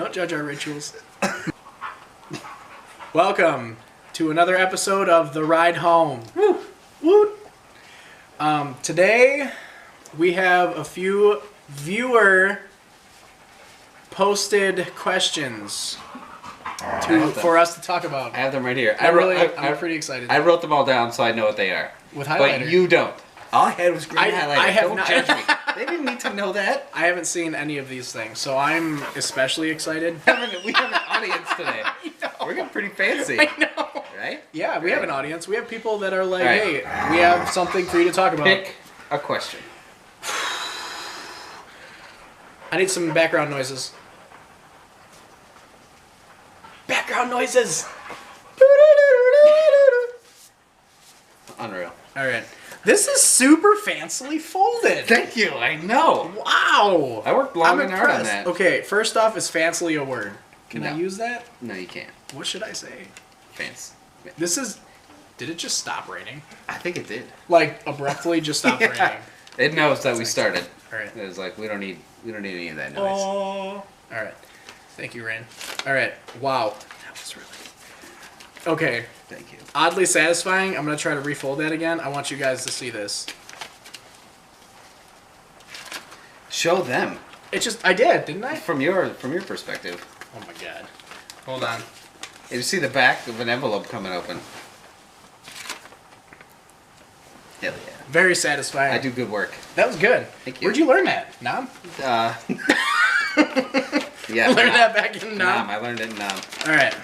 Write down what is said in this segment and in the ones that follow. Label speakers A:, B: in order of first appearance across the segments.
A: Don't judge our rituals. Welcome to another episode of The Ride Home. Woo! Woo! Today, we have a few viewer posted questions for us to talk about.
B: I have them right here.
A: I'm pretty excited.
B: I wrote them all down so I know what they are.
A: With highlighter.
B: But you don't. All I had was green highlighter.
A: I have
B: don't
A: not.
B: judge me. They didn't need to know that.
A: I haven't seen any of these things, so I'm especially excited.
B: We have an audience today. We're getting pretty fancy.
A: I know.
B: Right?
A: Yeah, we have an audience. We have people that are like,
B: right.
A: hey, we have something for you to talk about.
B: Pick a question.
A: I need some background noises. Background noises!
B: Unreal.
A: Alright. This is super fancily folded.
B: Thank you. I know.
A: Wow.
B: I worked long
A: I'm
B: and hard on
A: impressed.
B: that.
A: Okay, first off, is fancily a word? Can I
B: No.
A: use that?
B: No, you can't.
A: What should I say?
B: Fancy.
A: This is... Did it just stop raining?
B: I think it did.
A: Like, abruptly just stopped
B: Yeah.
A: raining.
B: It knows that we started.
A: Alright.
B: It was like, we don't need any of that noise.
A: Oh. Alright. Thank you, Rain. Alright. Wow. That was really... Okay.
B: Thank you.
A: Oddly satisfying. I'm going to try to refold that again. I want you guys to see this.
B: Show them.
A: It just... I did, didn't I?
B: From your perspective.
A: Oh my god. Hold on.
B: You see the back of an envelope coming open. Hell yeah.
A: Very satisfying.
B: I do good work.
A: That was good.
B: Thank you.
A: Where'd you learn that? Nam?
B: Yeah.
A: Learned that back in Nam?
B: Nam. I learned it in Nam.
A: Alright.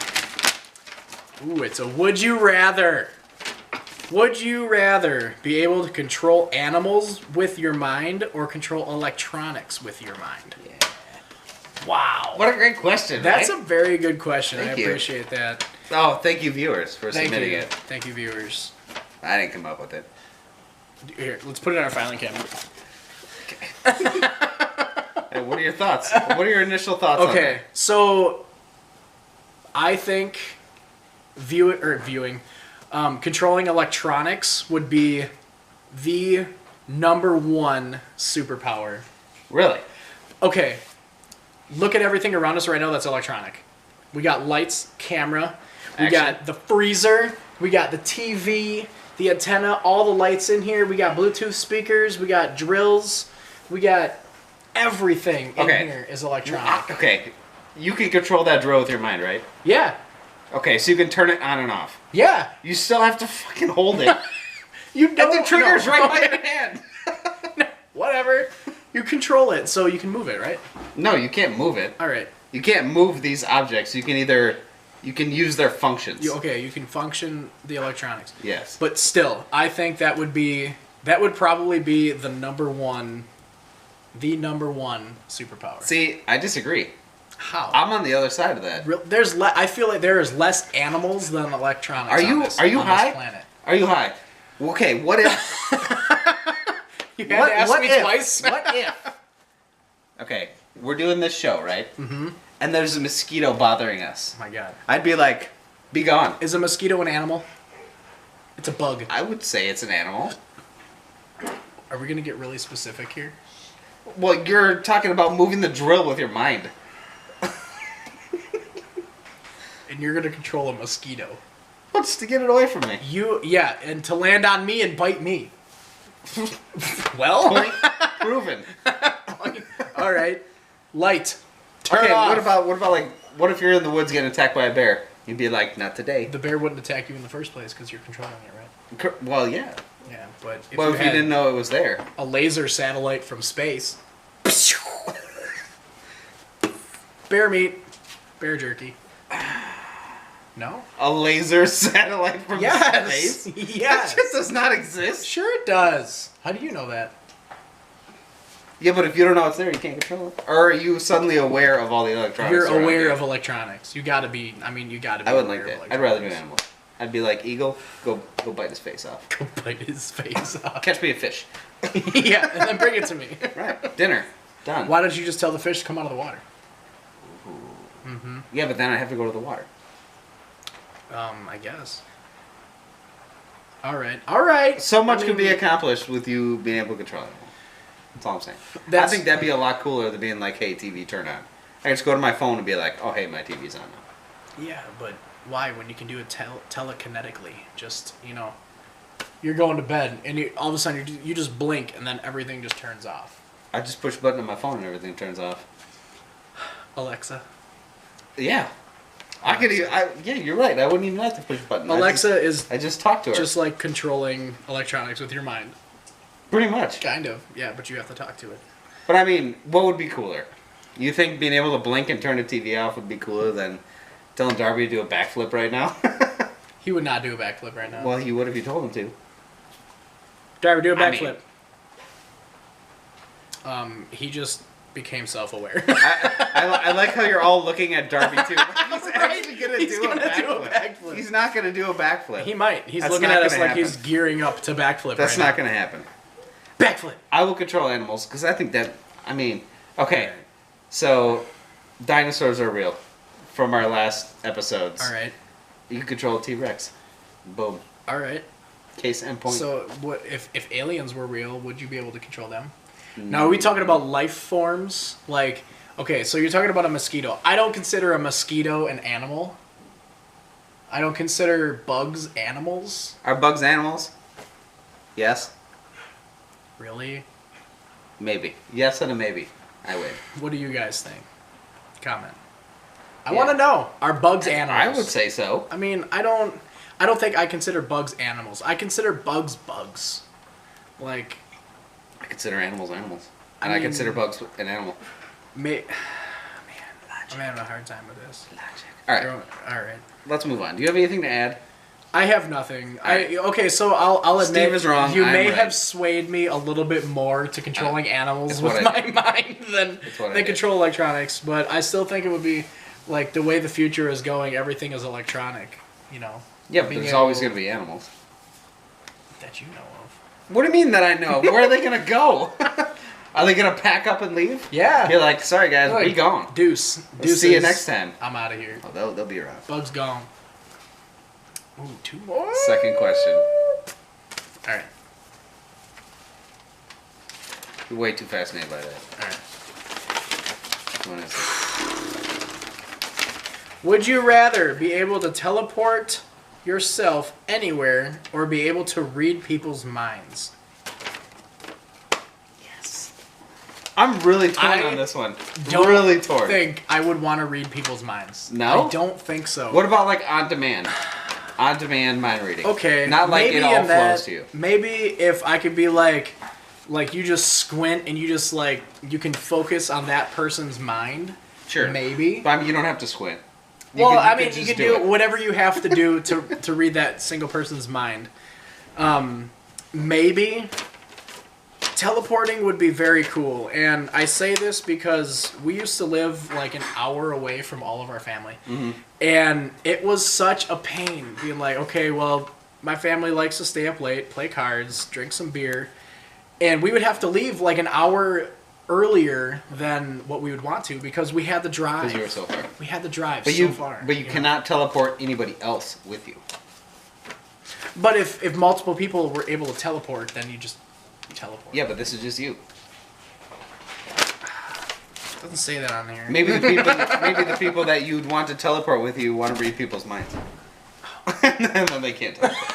A: Ooh, it's a would you rather. Would you rather be able to control animals with your mind or control electronics with your mind?
B: Yeah.
A: Wow.
B: What a great question,
A: That's
B: right?
A: a very good question.
B: Thank
A: I
B: you.
A: appreciate that.
B: Oh, thank you, viewers, for
A: Thank
B: submitting
A: you.
B: it.
A: Thank you, viewers.
B: I didn't come up with it.
A: Here, let's put it in our filing cabinet.
B: Hey, what are your thoughts? What are your initial thoughts on
A: Okay,
B: that?
A: so I think controlling electronics would be the number one superpower.
B: Really?
A: Okay, look at everything around us right now that's electronic. We got lights, camera, we got the freezer, we got the TV, the antenna, all the lights in here, we got Bluetooth speakers, we got drills, we got everything in here is electronic.
B: Okay, you can control that drill with your mind, right?
A: Yeah.
B: Okay, so you can turn it on and off.
A: Yeah.
B: You still have to fucking hold it.
A: You don't
B: And the trigger's
A: know.
B: right by your hand.
A: Whatever. You control it so you can move it, right?
B: No, you can't move it.
A: All right.
B: You can't move these objects. You can use their functions.
A: You can function the electronics.
B: Yes.
A: But still, I think that would probably be the number one superpower.
B: See, I disagree.
A: How?
B: I'm on the other side of that.
A: I feel like there is less animals than electronics.
B: Are you
A: on this
B: high?
A: planet.
B: Are you high? Okay, what if?
A: You had to ask me twice.
B: What if? Okay, we're doing this show, right? Mm-hmm. And there's a mosquito bothering us.
A: Oh my god.
B: I'd be like, be gone.
A: Is a mosquito an animal? It's a bug.
B: I would say it's an animal.
A: Are we gonna get really specific here?
B: Well, you're talking about moving the drill with your mind.
A: And you're gonna control a mosquito.
B: What's to get it away from me?
A: And to land on me and bite me. Well,
B: Point proven.
A: all right. Light. Turn
B: Okay,
A: off.
B: what if you're in the woods getting attacked by a bear? You'd be like, not today.
A: The bear wouldn't attack you in the first place because you're controlling it, right?
B: Well, yeah.
A: Yeah, but if
B: Well,
A: you
B: if you
A: had
B: didn't know it was there.
A: a laser satellite from space, bear meat, bear jerky. No?
B: A laser satellite from
A: Yes.
B: space?
A: Yes.
B: That shit does not exist.
A: Sure it does. How do you know that?
B: Yeah, but if you don't know it's there, you can't control it. Or are you suddenly aware of all the electronics?
A: You're
B: around
A: aware
B: you?
A: of electronics. You gotta be. I
B: I wouldn't like that. I'd rather do an animal. I'd be like, Eagle, go bite his face off.
A: Go bite his face off.
B: Catch me a fish.
A: Yeah, and then bring it to me.
B: Right. Dinner. Done.
A: Why don't you just tell the fish to come out of the water?
B: Mm-hmm. Yeah, but then I have to go to the water.
A: I guess. All right.
B: So much could be accomplished with you being able to control it. That's all I'm saying. I think that'd be a lot cooler than being like, hey, TV, turn on. I just go to my phone and be like, oh, hey, my TV's on now.
A: Yeah, but why when you can do it telekinetically? Just, you're going to bed and all of a sudden you just blink and then everything just turns off.
B: I just push a button on my phone and everything turns off.
A: Alexa.
B: Yeah. Yeah, you're right. I wouldn't even have to push a button.
A: Alexa
B: I just talk to her.
A: Just like controlling electronics with your mind.
B: Pretty much.
A: Kind of, yeah, but you have to talk to it.
B: But I mean, what would be cooler? You think being able to blink and turn the TV off would be cooler than telling Darby to do a backflip right now?
A: He would not do a backflip right now.
B: Well, he would if you told him to.
A: Darby, do a backflip. He just became self-aware.
B: I like how you're all looking at Darby too. He's actually gonna do a backflip. He's not gonna do a backflip.
A: He might. He's looking at us like he's gearing up to backflip.
B: That's not gonna happen.
A: Backflip.
B: I will control animals because I think that. I mean, okay, so dinosaurs are real from our last episodes.
A: All right.
B: You can control a T-Rex. Boom.
A: All right.
B: Case and point.
A: So, what if aliens were real? Would you be able to control them? Now, are we talking about life forms? Like, okay, so you're talking about a mosquito. I don't consider a mosquito an animal. I don't consider bugs animals.
B: Are bugs animals? Yes.
A: Really?
B: Maybe. Yes and a maybe. I win.
A: What do you guys think? Comment. I want to know. Are bugs animals?
B: I would say so.
A: I mean, I don't think I consider bugs animals. I consider bugs bugs. Like,
B: I consider animals animals. And I consider bugs an animal.
A: Man, I'm having a hard time with this.
B: Alright.
A: Alright.
B: Let's move on. Do you have anything to add?
A: I have nothing. Okay, so I'll admit
B: Steve is wrong.
A: You may have swayed me a little bit more to controlling animals with my mind than control electronics, but I still think it would be like the way the future is going. Everything is electronic,
B: Yeah, but there's always going to be animals
A: that you know of.
B: What do you mean that I know? Where are they going to go? Are they going to pack up and leave?
A: Yeah.
B: You're like, sorry guys, be gone.
A: Deuce.
B: See you next time.
A: I'm out of here.
B: Oh, they'll be around.
A: Bug's gone. Ooh, 2 more.
B: Second question.
A: All right.
B: You're way too fascinated by that.
A: All right.
B: What is it?
A: Would you rather be able to teleport yourself anywhere or be able to read people's minds?
B: Yes. I'm really torn on this one. Really torn.
A: I think I would want to read people's minds.
B: No?
A: I don't think so.
B: What about like on demand? On demand mind reading.
A: Okay.
B: Not like it all flows to you.
A: Maybe if I could be like you just squint and you just like, you can focus on that person's mind.
B: Sure.
A: Maybe.
B: But I mean, you don't have to squint.
A: You can do whatever you have to do to read that single person's mind. Maybe teleporting would be very cool, and I say this because we used to live like an hour away from all of our family, and it was such a pain being like, okay, well, my family likes to stay up late, play cards, drink some beer, and we would have to leave like an hour earlier than what we would want to because we had to drive.
B: Because you were so far.
A: We had to drive far.
B: But you cannot teleport anybody else with you.
A: But if multiple people were able to teleport, then you just teleport.
B: Yeah, but this is just you.
A: It doesn't say that on here.
B: Maybe the people that you'd want to teleport with you want to read people's minds. And then they can't teleport.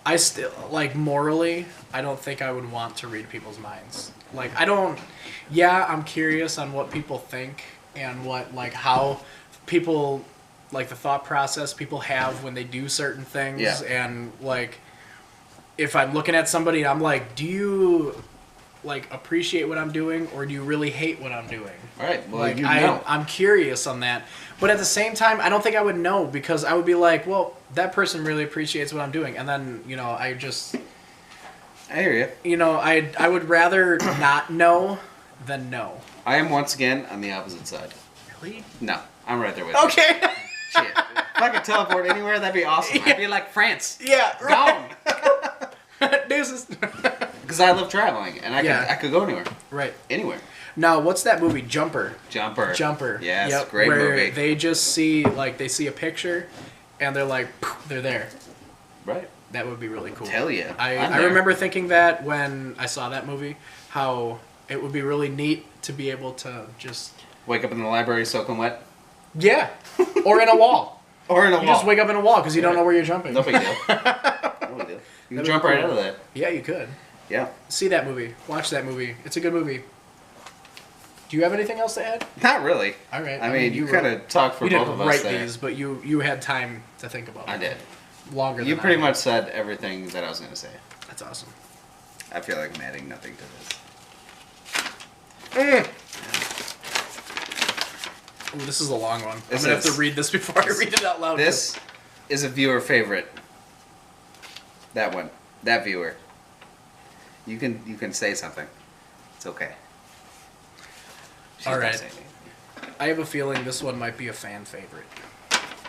A: I still, like, morally, I don't think I would want to read people's minds. Like, I'm curious on what people think and what, like, how people, like, the thought process people have when they do certain things.
B: Yeah.
A: And, like, if I'm looking at somebody and I'm like, do you, like, appreciate what I'm doing or do you really hate what I'm doing?
B: All right, well,
A: like,
B: you know.
A: I'm curious on that. But at the same time, I don't think I would know because I would be like, well, that person really appreciates what I'm doing. And then, I
B: hear you.
A: I would rather not know than know.
B: I am once again on the opposite side.
A: Really?
B: No, I'm right there with you.
A: Okay.
B: Shit. If I could teleport anywhere, that'd be awesome. I'd be like France.
A: Yeah.
B: Gone.
A: Deuces.
B: Because I love traveling, and I could go anywhere.
A: Right.
B: Anywhere.
A: Now, what's that movie? Jumper.
B: Jumper. Yes,
A: yep,
B: great
A: where
B: movie.
A: They just see, like, they see a picture, and they're like, they're there.
B: Right.
A: That would be really cool.
B: Tell you.
A: I remember thinking that when I saw that movie, how it would be really neat to be able to just...
B: Wake up in the library soaking wet?
A: Yeah. Or in a wall.
B: Or in a wall.
A: You just wake up in a wall because you don't know where you're jumping.
B: No big deal. No big deal. You can jump right out of that.
A: Yeah, you could.
B: Yeah.
A: See that movie. Watch that movie. It's a good movie. Do you have anything else to add?
B: Not really.
A: All right.
B: I mean, you kind of talked for both of us there.
A: You didn't write these, but you had time to think about them.
B: I did.
A: Longer than
B: You pretty much said everything that I was going to say.
A: That's awesome.
B: I feel like I'm adding nothing to
A: this. Ooh, this is a long one. I'm going to have to read this before I read it out loud.
B: This is a viewer favorite. That one. That viewer. You can say something. It's okay.
A: All right. I have a feeling this one might be a fan favorite.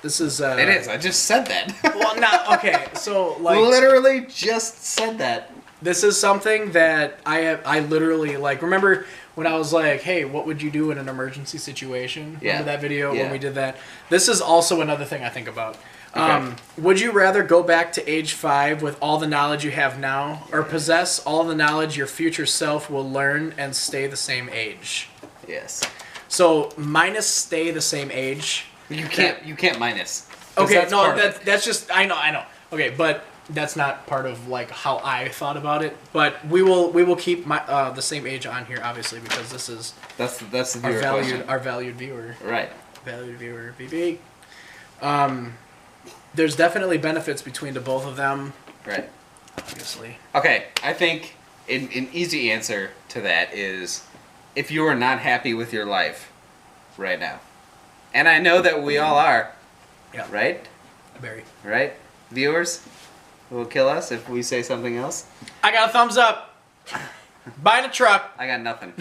A: This is...
B: It is. I just said that.
A: Well, not... Okay, so, like...
B: Literally just said that.
A: This is something that I literally, like... Remember when I was like, hey, what would you do in an emergency situation?
B: Yeah.
A: Remember that video
B: Yeah.
A: when we did that? This is also another thing I think about.
B: Okay.
A: Would you rather go back to age 5 with all the knowledge you have now, or possess all the knowledge your future self will learn and stay the same age?
B: Yes.
A: So, minus stay the same age...
B: You can't minus.
A: Okay, that's just I know. Okay, but that's not part of like how I thought about it. But we will keep the same age on here, obviously, because this is
B: that's the viewer question.
A: Our valued viewer.
B: Right.
A: Valued viewer, BB. There's definitely benefits between the both of them.
B: Right.
A: Obviously.
B: Okay, I think an easy answer to that is if you are not happy with your life right now. And I know that we all are.
A: Yeah.
B: Right?
A: Very.
B: Right? Viewers will kill us if we say something else.
A: I got a thumbs up. Buying a truck.
B: I got nothing.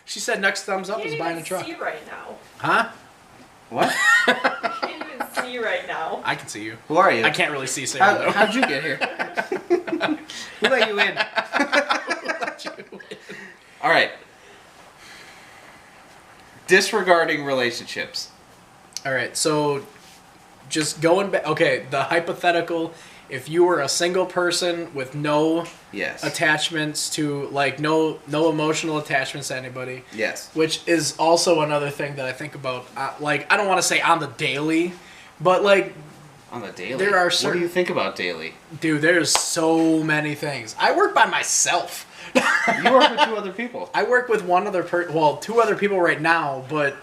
A: She said next thumbs up is buying a truck.
C: You can't even see right now.
A: Huh?
B: What?
C: You can't even see right now.
A: I can see you.
B: Who are you?
A: I can't really see Sarah, though.
B: How'd you get here? Who let you in? All right. Disregarding relationships.
A: All right, so just going back. Okay, the hypothetical: if you were a single person with no attachments to, like, no emotional attachments to anybody.
B: Yes.
A: Which is also another thing that I think about. Like, I don't want to say on the daily, but like
B: on the daily.
A: There are certain.
B: What do you think about daily?
A: Dude, there's so many things. I work by myself.
B: You work with 2 other people.
A: I work with one other well, 2 other people right now, but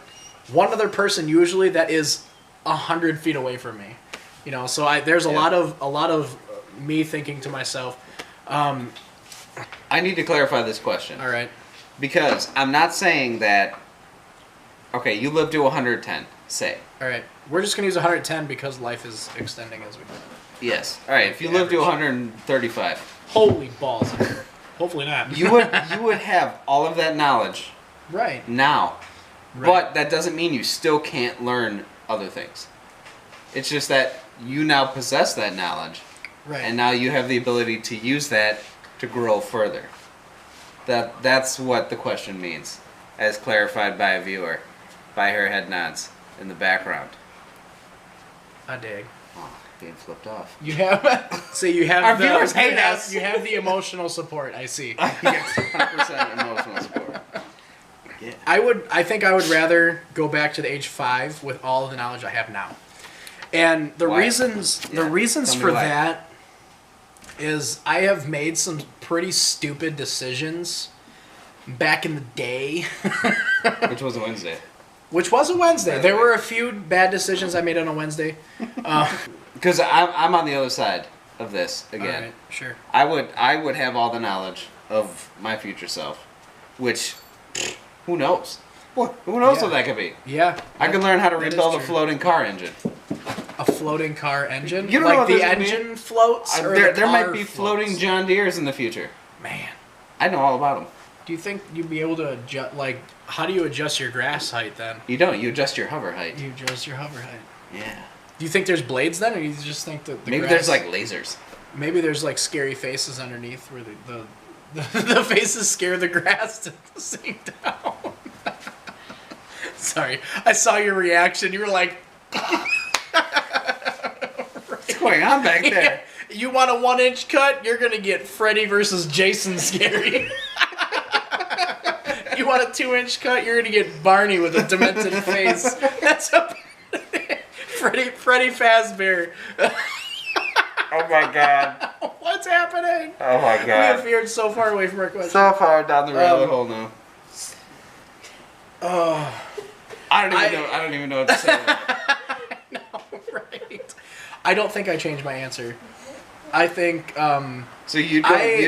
A: one other person usually that is 100 feet away from me. You know, so there's a lot of me thinking to myself.
B: I need to clarify this question.
A: All right.
B: Because I'm not saying that. Okay, you live to 110. Say.
A: All right. We're just gonna use 110 because life is extending as we go.
B: Yes. All right. If you live to 135.
A: Holy balls. Hopefully not.
B: you would have all of that knowledge.
A: Right.
B: Now.
A: Right.
B: But that doesn't mean you still can't learn other things. It's just that you now possess that knowledge.
A: Right.
B: And now you have the ability to use that to grow further. That's what the question means, as clarified by a viewer, by her head nods in the background.
A: I dig.
B: Oh, being flipped off.
A: You have you have
B: our viewers hate us.
A: You have the emotional support. I see.
B: He gets 100% emotional support. Yeah.
A: I think I would rather go back to the age 5 with all the knowledge I have now. And the reasons for that is I have made some pretty stupid decisions back in the day.
B: Which was a Wednesday.
A: Which was a Wednesday. There were a few bad decisions I made on a Wednesday.
B: Because I'm on the other side of this again.
A: All right, sure.
B: I would have all the knowledge of my future self, which who knows? Who knows what that could be?
A: Yeah.
B: I could learn how to rebuild a floating car engine.
A: A floating car engine?
B: You don't
A: like
B: know what
A: the engine floats? Or
B: there might be floating John Deeres in the future.
A: Man.
B: I know all about them.
A: Do you think you'd be able to adjust, like, how do you adjust your grass height then?
B: You don't. You adjust your hover height.
A: You adjust your hover height.
B: Yeah.
A: Do you think there's blades then, or you just think that the
B: maybe
A: grass...
B: there's, like, lasers.
A: Maybe there's, like, scary faces underneath where the faces scare the grass to sink down. Sorry. I saw your reaction. You were like...
B: What's going on back there?
A: You want a 1-inch cut? You're gonna get Freddy versus Jason scary. You want a 2-inch cut? You're gonna get Barney with a demented face. That's a Freddy Fazbear.
B: Oh my god.
A: What's happening?
B: Oh my
A: We have veered so far away from our question.
B: So far down the rabbit hole now.
A: Oh,
B: I don't even know what to say.
A: no, right. I don't think I changed my answer. I think
B: So you'd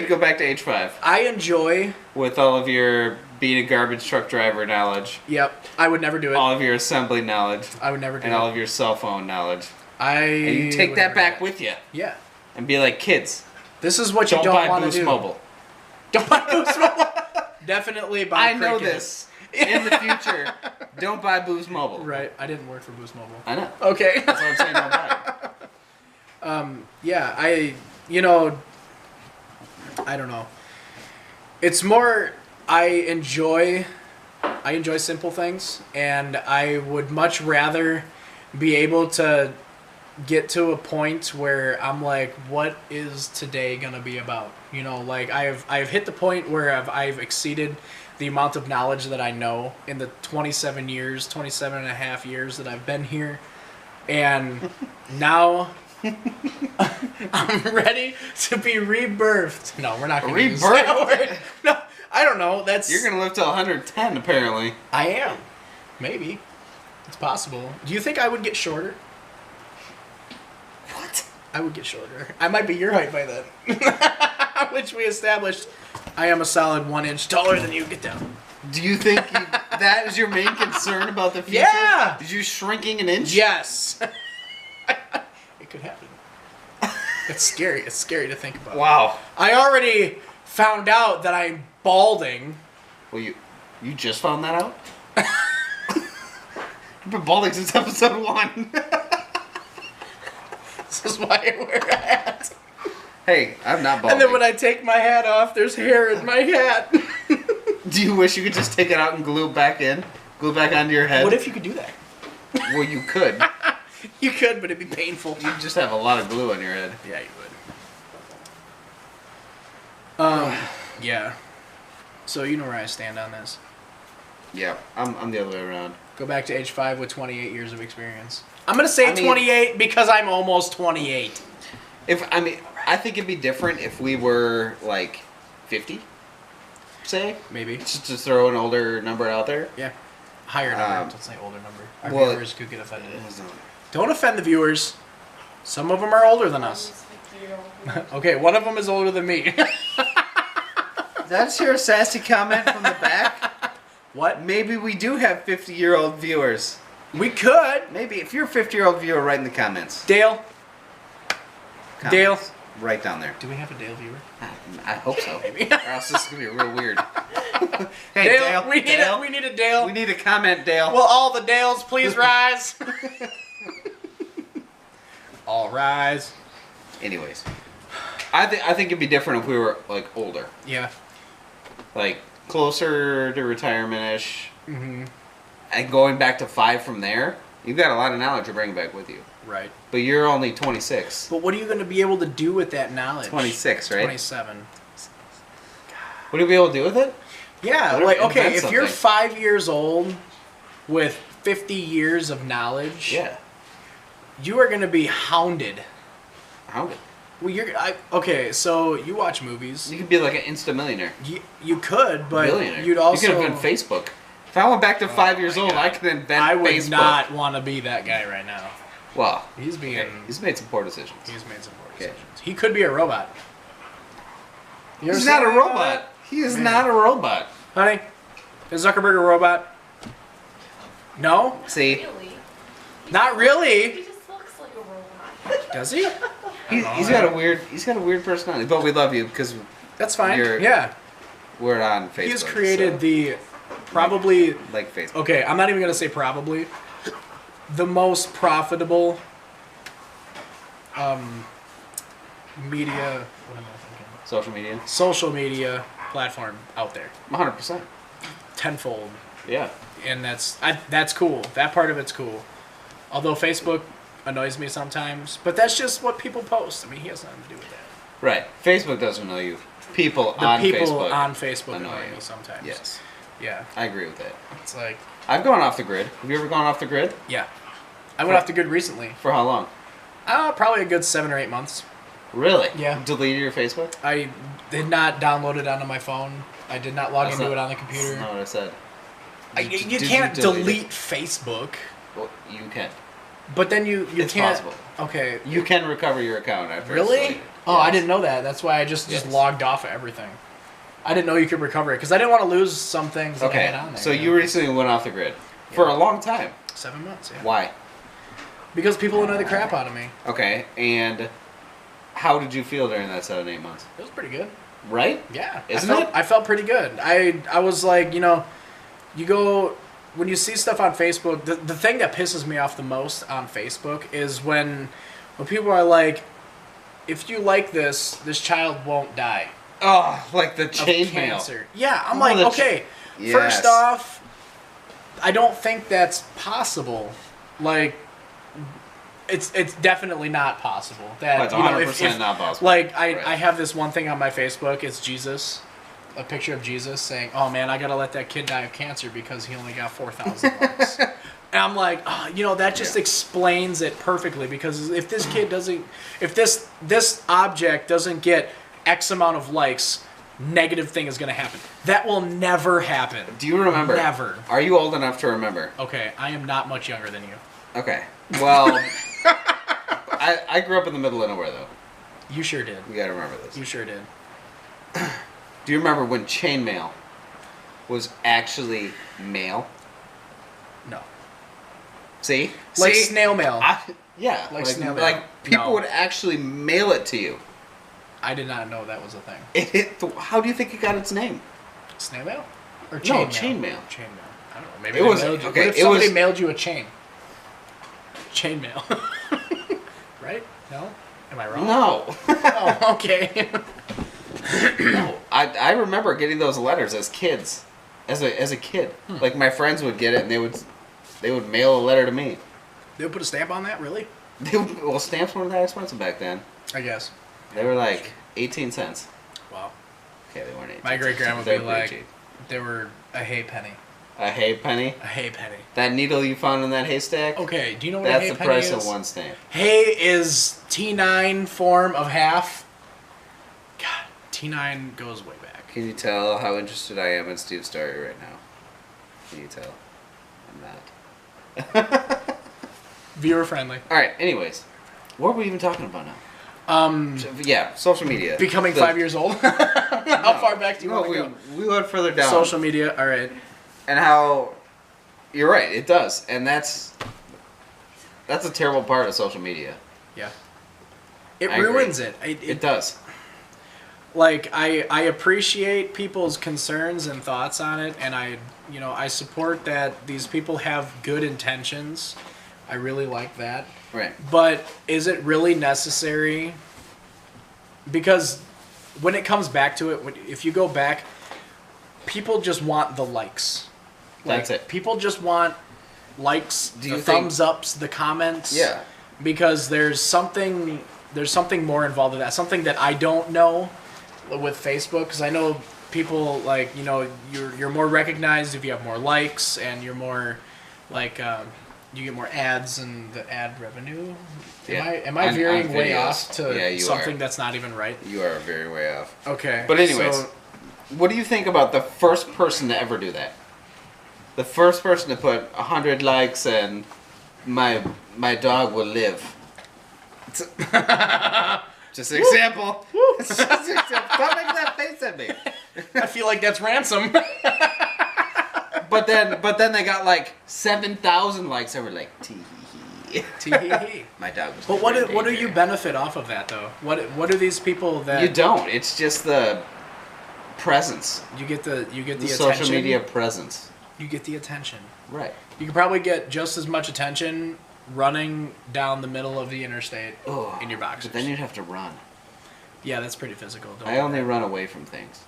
B: go back to age 5
A: I enjoy.
B: with all of your being a garbage truck driver knowledge,
A: Yep, I would never do it.
B: all of your assembly knowledge,
A: I would never do
B: and
A: it.
B: all of your cell phone knowledge.
A: And
B: And you take that back with you
A: Yeah.
B: and be like, kids,
A: This is what you
B: don't
A: don't
B: buy
A: want to
B: Boost
A: do.
B: Mobile.
A: Don't buy Boost Mobile. Definitely buy
B: I know
A: Cricket.
B: this. In the future, don't buy Boost Mobile.
A: Right. I didn't work for Boost Mobile.
B: I know.
A: Okay.
B: That's what I'm saying. Don't buy it.
A: Yeah, I don't know. It's more I enjoy simple things, and I would much rather be able to get to a point where I'm like, what is today gonna be about? You know, like I've hit the point where I've exceeded the amount of knowledge that I know in the 27 and a half years that I've been here, and now I'm ready to be rebirthed. No, we're not going to use that word. No, I don't know.
B: You're gonna live to 110, apparently.
A: I am. Maybe. It's possible. Do you think I would get shorter?
B: What?
A: I would get shorter. I might be your height by then. Which we established. I am a solid 1 inch taller than you. Get down.
B: Do you think that is your main concern about the future?
A: Yeah.
B: Is you shrinking an inch?
A: Yes. It could happen. It's scary. It's scary to think about.
B: Wow.
A: I already found out that I'm balding.
B: Well, you just found that out? You've been balding since episode 1.
A: This is why I wear a hat.
B: Hey, I'm not balding.
A: And then when I take my hat off, there's hair in my hat.
B: Do you wish you could just take it out and glue it back in? Glue it back onto your head?
A: What if you could do that?
B: Well, you could.
A: You could, but it'd be painful.
B: You'd just have a lot of glue on your head.
A: Yeah, you would. Yeah. So you know where I stand on this.
B: Yeah, I'm the other way around.
A: Go back to age 5 with 28 years of experience. I'm gonna say 28 because I'm almost 28.
B: I think it'd be different if we were like 50, say.
A: Maybe.
B: Just to throw an older number out there.
A: Yeah. Higher number. Don't say older number. Our
B: well,
A: viewers could get offended. Don't offend the viewers. Some of them are older than us. Okay, one of them is older than me.
B: That's your sassy comment from the back.
A: What?
B: Maybe we do have 50-year-old viewers.
A: We could.
B: Maybe if you're a 50-year-old viewer, write in the comments.
A: Dale.
B: Comments.
A: Dale.
B: Right down there.
A: Do we have a Dale viewer?
B: I hope so.
A: Maybe.
B: Or else this is gonna be real weird. Hey,
A: Dale,
B: Dale.
A: we need a Dale.
B: We need a comment, Dale.
A: Will all the Dales please rise? All rise.
B: Anyways, I think it'd be different if we were like older,
A: Yeah.
B: like closer to retirement-ish,
A: Mm-hmm.
B: and going back to 5 from there. You've got a lot of knowledge to bring back with you.
A: Right.
B: But you're only 26.
A: But what are you going to be able to do with that knowledge?
B: 26, right?
A: 27.
B: What are you be able to do with it?
A: Yeah,
B: Whatever,
A: like, okay,
B: invent
A: if you're
B: something.
A: 5 years old with 50 years of knowledge,
B: Yeah.
A: you are going to be hounded.
B: How?
A: Well, okay, so you watch movies.
B: You could be like an instant millionaire.
A: You could, but
B: Billionaire.
A: you'd also...
B: You could invent Facebook. If I went back to 5 years
A: my
B: old,
A: God.
B: I could invent
A: I would
B: Facebook.
A: not want to be that guy right now.
B: Well,
A: He's being...
B: okay, he's made some poor decisions.
A: He's made some poor
B: Okay.
A: decisions. He could be a robot. You ever
B: He's
A: seen
B: not a
A: that?
B: robot. He is
A: Man.
B: not a robot.
A: Honey, is Zuckerberg a robot? No?
B: See,
C: Really?
A: Not really.
C: He just looks like a robot.
A: Does he?
B: he's got a weird personality. But we love you because
A: That's fine.
B: You're-
A: Yeah.
B: we're on Facebook.
A: He has created
B: so,
A: the probably...
B: like Facebook.
A: Okay, I'm not even going to say probably. The most profitable media... What am I thinking?
B: Social media.
A: Social media platform out there.
B: 100%.
A: Tenfold.
B: Yeah.
A: And that's cool. That part of it's cool. Although Facebook annoys me sometimes. But that's just what people post. I mean, he has nothing to do with that.
B: Right. Facebook doesn't know you. People
A: The
B: on
A: people
B: Facebook
A: on Facebook
B: annoy
A: annoy
B: you.
A: me sometimes.
B: Yes.
A: Yeah.
B: I agree with that.
A: It's like,
B: I've gone off the grid. Have you ever gone off the grid?
A: yeah. I went off the grid recently.
B: For how long?
A: Probably a good 7 or 8 months.
B: Really?
A: Yeah.
B: Deleted your Facebook?
A: I did not download it onto my phone. I did not log
B: That's
A: into
B: not-
A: it on the computer.
B: That's not what I said.
A: You
B: Did
A: can't
B: you delete
A: delete Facebook,
B: Well, you can.
A: but then you
B: It's
A: can't.
B: possible.
A: Okay.
B: You can recover your account after it's
A: Really?
B: deleted.
A: Oh, I
B: Yes.
A: didn't know that. That's why I just
B: Yes.
A: logged off of everything. I didn't know you could recover it because I didn't want to lose some things that I had
B: Okay,
A: on there.
B: so you recently went off the grid. For a long time.
A: 7 months, yeah.
B: Why?
A: Because people annoy the crap out of me.
B: Okay, and how did you feel during that 7-8 months?
A: It was pretty good.
B: Right?
A: Yeah,
B: Isn't
A: I
B: it?
A: felt pretty good. I was like, you know, you go when you see stuff on Facebook. The thing that pisses me off the most on Facebook is when people are like, if you like this child won't die
B: Oh, like the
A: of
B: chain mail.
A: cancer. Yeah, I'm
B: Oh,
A: like,
B: the
A: okay.
B: Yes.
A: First off, I don't think that's possible. Like, it's definitely not possible. That
B: That's
A: you know,
B: 100% not possible.
A: Like
B: Right.
A: I have this one thing on my Facebook. It's Jesus, a picture of Jesus saying, "Oh man, I gotta let that kid die of cancer because he only got 4,000 likes." And I'm like, oh, you know, that just explains it perfectly because if this kid doesn't, if this object doesn't get X amount of likes, negative thing is gonna happen. That will never happen.
B: Do you remember?
A: Never.
B: Are you old enough to remember?
A: Okay, I am not much younger than you.
B: Okay. Well, I grew up in the middle of nowhere, though.
A: You sure did.
B: You gotta remember this.
A: You sure did.
B: Do you remember when chainmail was actually mail?
A: No.
B: See?
A: Like
B: See?
A: snail mail.
B: Yeah.
A: Like snail mail.
B: Like, people
A: No.
B: would actually mail it to you.
A: I did not know that was a thing.
B: How do you think it got its name?
A: Snail mail? Or
B: No,
A: chain mail?
B: chain mail.
A: Chain mail. I don't know. Maybe
B: It
A: they
B: was-
A: mailed you.
B: okay,
A: What if
B: it
A: somebody
B: was-
A: mailed you a chain? Chain mail. Right? No? Am I wrong?
B: No.
A: Oh, okay.
B: No. I remember getting those letters as kids. As a kid. Like, my friends would get it, and they would mail a letter to me.
A: They would put a stamp on that? Really?
B: Well, stamps weren't that expensive back then.
A: I guess.
B: They were like 18 cents.
A: Wow.
B: Okay, they weren't 18
A: My great grandma would
B: They
A: be
B: were pretty
A: like,
B: cheap.
A: they were a hay penny.
B: A hay penny?
A: A hay penny.
B: That needle you found in that haystack?
A: Okay, do you know what a
B: That's
A: hay
B: the
A: penny
B: price
A: is?
B: of one stamp.
A: Hay is T9 form of half. God, T9 goes way back.
B: Can you tell how interested I am in Steve's story right now? Can you tell? I'm not.
A: Viewer friendly.
B: Alright, anyways. What were we even talking about now? Yeah, social media.
A: Becoming 5 years old. How far back do you want to go?
B: we went further down.
A: Social media. All right.
B: And how you're right, it does. And that's a terrible part of social media.
A: Yeah. It
B: I agree.
A: ruins it.
B: It does.
A: Like I appreciate people's concerns and thoughts on it, and I support that these people have good intentions. I really like that.
B: Right.
A: But is it really necessary? Because when it comes back to it, if you go back, people just want the likes.
B: That's it.
A: People just want likes,
B: Do you
A: the
B: think-
A: thumbs ups, the comments.
B: Yeah.
A: Because there's something more involved in that. Something that I don't know with Facebook, because I know people like, you know, you're more recognized if you have more likes, and you're more like you get more ads and the ad revenue.
B: Yeah.
A: Am I
B: On
A: veering way
B: videos.
A: off to
B: Yeah, you
A: something
B: are.
A: that's not even right?
B: You are very way off.
A: Okay.
B: But anyways,
A: so-
B: what do you think about the first person to ever do that? The first person to put 100 likes and my dog will live. Just an example. Just an example. Stop making that face at me.
A: I feel like that's ransom.
B: But then they got like 7,000 likes. They were like, tee hee hee.
A: Tee-hee-hee.
B: My dog was.
A: But
B: living in
A: what do
B: danger.
A: you benefit off of that though? What do these people that
B: You don't. It's just the presence.
A: you get the
B: The
A: attention?
B: social media presence.
A: You get the attention.
B: Right.
A: You can probably get just as much attention running down the middle of the interstate
B: Oh,
A: in your boxers.
B: But then you'd have to run.
A: Yeah, that's pretty physical. Don't
B: I
A: do
B: only
A: that.
B: run away from things.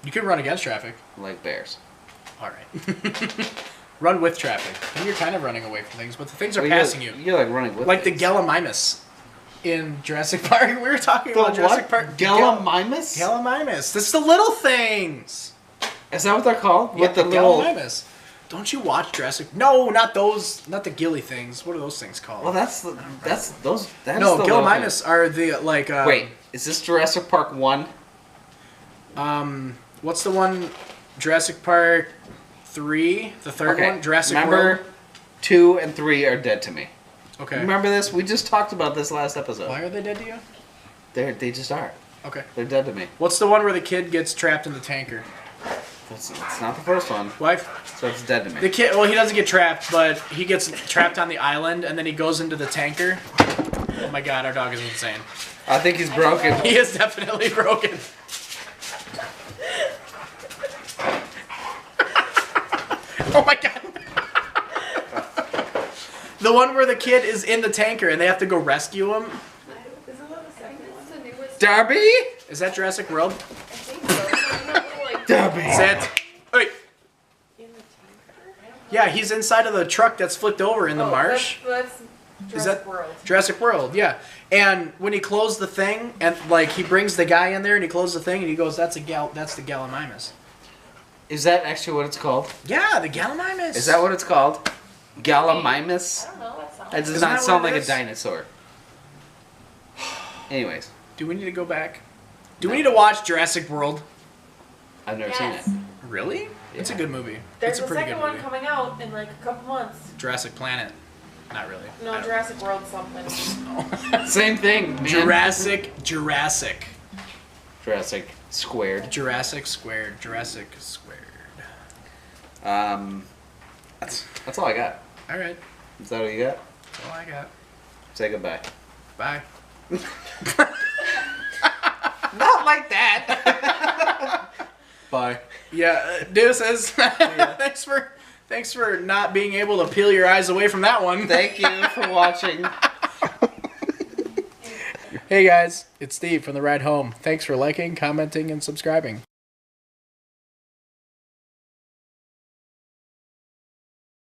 A: You could run against traffic.
B: Like bears.
A: All right. Run with traffic. And you're kind of running away from things, but the things are
B: Well,
A: passing you.
B: You're like running with
A: Like the
B: things.
A: Gallimimus in Jurassic Park. We were talking about Jurassic Park.
B: Gallimimus?
A: Gallimimus. That's the little things.
B: Is that what they're called?
A: Yeah,
B: With the little...
A: Gallimimus. Don't you watch Jurassic? No, not those. Not the gilly things. What are those things called?
B: Well, that's the little
A: Gallimimus are the like.
B: Wait, is this Jurassic Park 1?
A: What's the one? Jurassic Park 3, the third one. Jurassic
B: Remember,
A: World.
B: 2 and 3 are dead to me.
A: Okay.
B: Remember this? We just talked about this last episode.
A: Why are they dead to you?
B: They just are.
A: Okay.
B: They're dead to me.
A: What's the one where the kid gets trapped in the tanker?
B: It's not the first one.
A: Why?
B: So it's dead to me.
A: The kid. Well, he doesn't get trapped, but he gets trapped on the island, and then he goes into the tanker. Oh my God, our dog is insane.
B: I think he's broken.
A: He is definitely broken. Oh my God. The one where the kid is in the tanker and they have to go rescue him.
C: Isn't that the second one? The newest.
B: Darby?
A: Is that Jurassic World?
C: I think so. Like,
B: Darby.
A: Sit. Wait.
C: in the tanker?
A: Yeah, he's inside of the truck that's flipped over in the marsh.
C: That's Jurassic
A: Is that
C: World.
A: Jurassic World? Yeah. And when he closed the thing, and like he brings the guy in there and he closed the thing and he goes, "That's the Gallimimus."
B: Is that actually what it's called?
A: Yeah, the Gallimimus.
B: Is that what it's called? Gallimimus?
C: I don't know. That sounds.
B: That does
A: Isn't
B: not
A: that
B: sound
A: what it
B: like a
A: is?
B: dinosaur. Anyways,
A: Do we need to go back? Do we need to watch Jurassic World?
B: I've never
C: Yes.
B: seen it.
A: Really? It's a
B: Yeah.
A: good movie.
C: There's
A: It's a
C: a
A: pretty
C: second
A: good
C: one
A: movie.
C: coming out in like a couple months.
A: Jurassic Planet. Not really. I
C: No,
A: don't-
C: Jurassic World something.
B: Same thing, man.
A: Jurassic
B: Jurassic Squared.
A: Squared.
B: That's all I got.
A: All right.
B: Is that all you got?
A: That's all I got.
B: Say goodbye.
A: Bye.
B: Not like that. Bye.
A: Yeah, deuces. Thanks for not being able to peel your eyes away from that one.
B: Thank you for watching.
A: Hey guys, it's Steve from The Ride Home. Thanks for liking, commenting, and subscribing.